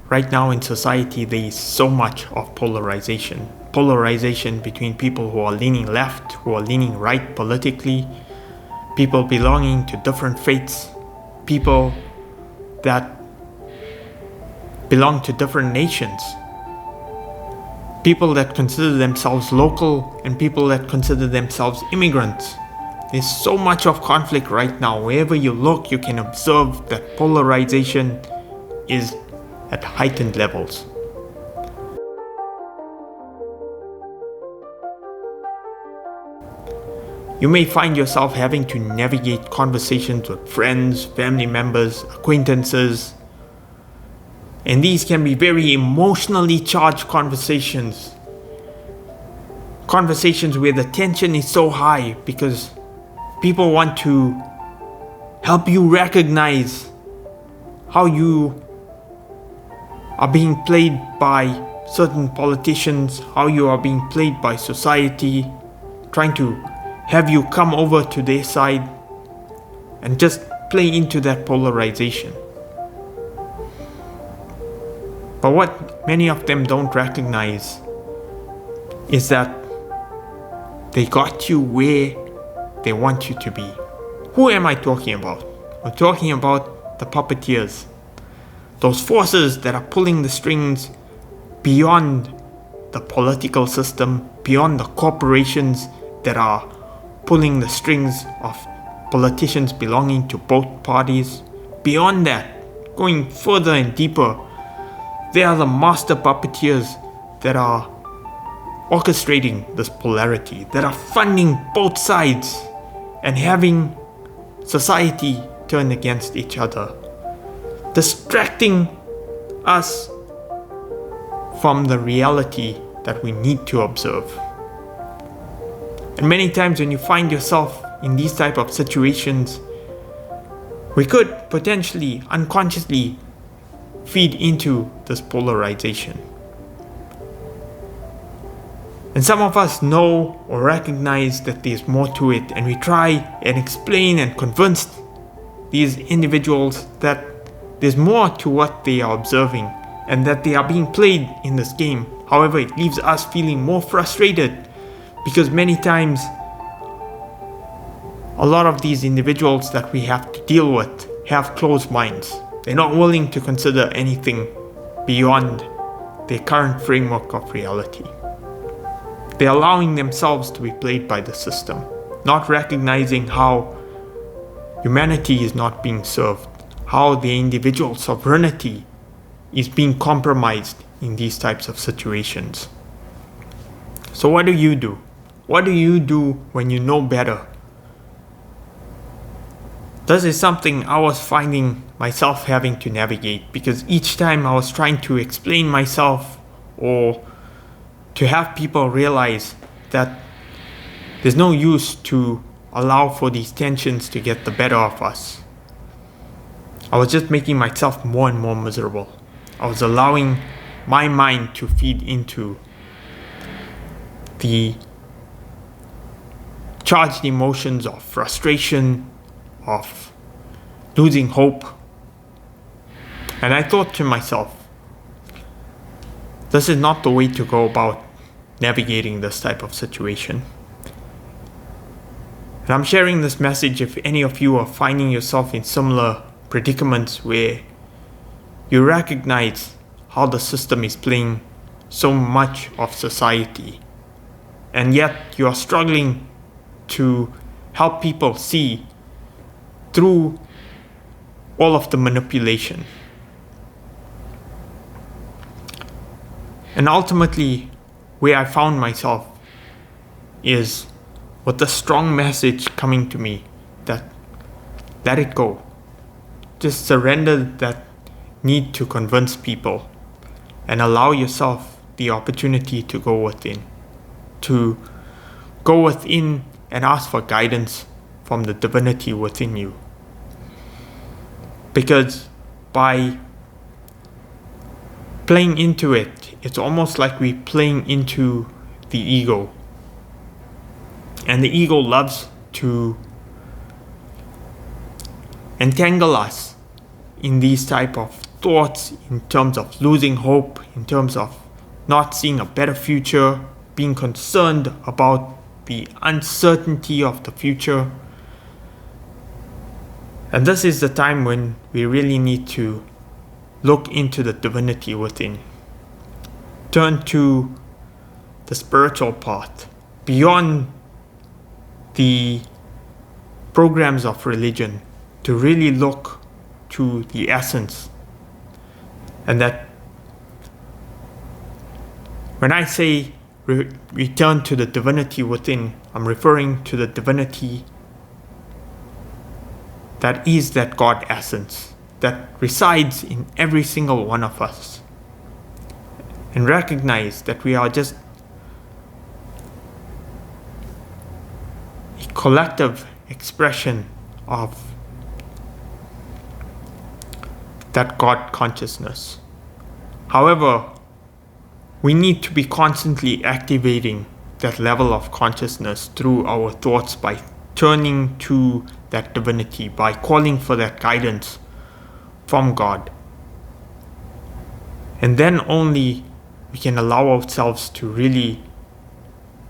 right now in society there is so much of polarization. Polarization between people who are leaning left, who are leaning right politically, people belonging to different faiths, people that belong to different nations, people that consider themselves local and people that consider themselves immigrants. There's so much of conflict right now. Wherever you look, you can observe that polarization is at heightened levels. You may find yourself having to navigate conversations with friends, family members, acquaintances, and these can be very emotionally charged conversations. Conversations where the tension is so high because people want to help you recognize how you are being played by certain politicians, how you are being played by society, trying to have you come over to their side and just play into that polarization. But what many of them don't recognize is that they got you where they want you to be. Who am I talking about? I'm talking about the puppeteers. Those forces that are pulling the strings beyond the political system, beyond the corporations that are pulling the strings of politicians belonging to both parties. Beyond that, going further and deeper, they are the master puppeteers that are orchestrating this polarity, that are funding both sides and having society turn against each other, distracting us from the reality that we need to observe. And many times when you find yourself in these type of situations, we could potentially unconsciously feed into this polarization. And some of us know or recognize that there's more to it, and we try and explain and convince these individuals that there's more to what they are observing and that they are being played in this game. However, it leaves us feeling more frustrated because many times a lot of these individuals that we have to deal with have closed minds. They're not willing to consider anything beyond their current framework of reality. They're allowing themselves to be played by the system, not recognizing how humanity is not being served, how the individual sovereignty is being compromised in these types of situations. So what do you do? What do you do when you know better? This is something I was finding myself having to navigate, because each time I was trying to explain myself or to have people realize that there's no use to allow for these tensions to get the better of us, I was just making myself more and more miserable. I was allowing my mind to feed into the charged emotions of frustration, of losing hope. And I thought to myself, this is not the way to go about navigating this type of situation. And I'm sharing this message if any of you are finding yourself in similar predicaments where you recognize how the system is playing so much of society, and yet you are struggling to help people see through all of the manipulation. And ultimately, where I found myself is with a strong message coming to me that let it go. Just surrender that need to convince people and allow yourself the opportunity to go within. To go within and ask for guidance from the divinity within you. Because by playing into it, it's almost like we're playing into the ego. And the ego loves to entangle us in these type of thoughts in terms of losing hope, in terms of not seeing a better future, being concerned about the uncertainty of the future. And this is the time when we really need to look into the divinity within. Turn to the spiritual path, beyond the programs of religion, to really look to the essence. And that when I say return to the divinity within, I'm referring to the divinity that is that God essence that resides in every single one of us. And recognize that we are just a collective expression of that God consciousness. However, we need to be constantly activating that level of consciousness through our thoughts by turning to that divinity, by calling for that guidance from God. And then only we can allow ourselves to really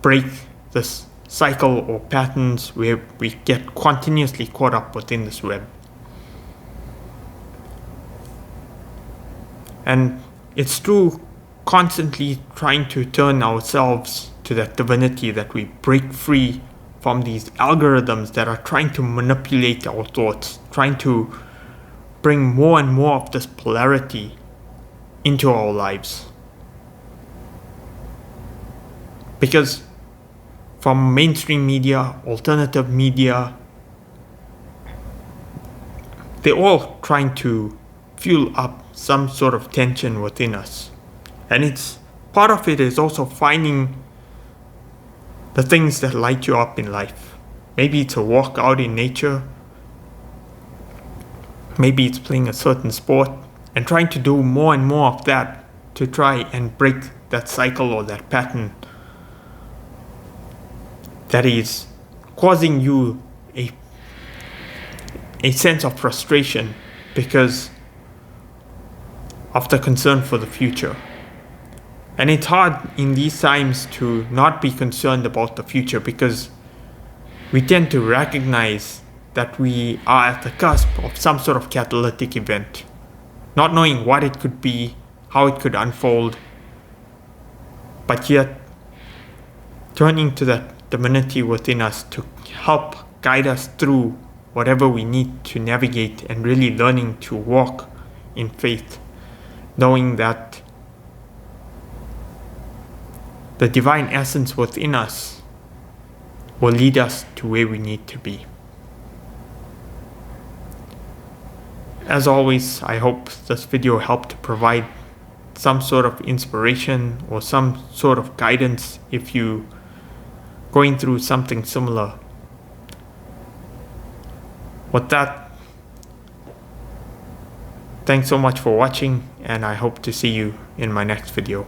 break this cycle or patterns where we get continuously caught up within this web. And it's through constantly trying to turn ourselves to that divinity that we break free from these algorithms that are trying to manipulate our thoughts, trying to bring more and more of this polarity into our lives. Because from mainstream media, alternative media, they're all trying to fuel up some sort of tension within us. And it's part of it is also finding the things that light you up in life. Maybe it's a walk out in nature. Maybe it's playing a certain sport and trying to do more and more of that to try and break that cycle or that pattern that is causing you a sense of frustration because of the concern for the future. And it's hard in these times to not be concerned about the future because we tend to recognize that we are at the cusp of some sort of catalytic event, not knowing what it could be, how it could unfold, but yet turning to that divinity within us to help guide us through whatever we need to navigate and really learning to walk in faith, knowing that the divine essence within us will lead us to where we need to be. As always, I hope this video helped to provide some sort of inspiration or some sort of guidance if you going through something similar. With that, thanks so much for watching, and I hope to see you in my next video.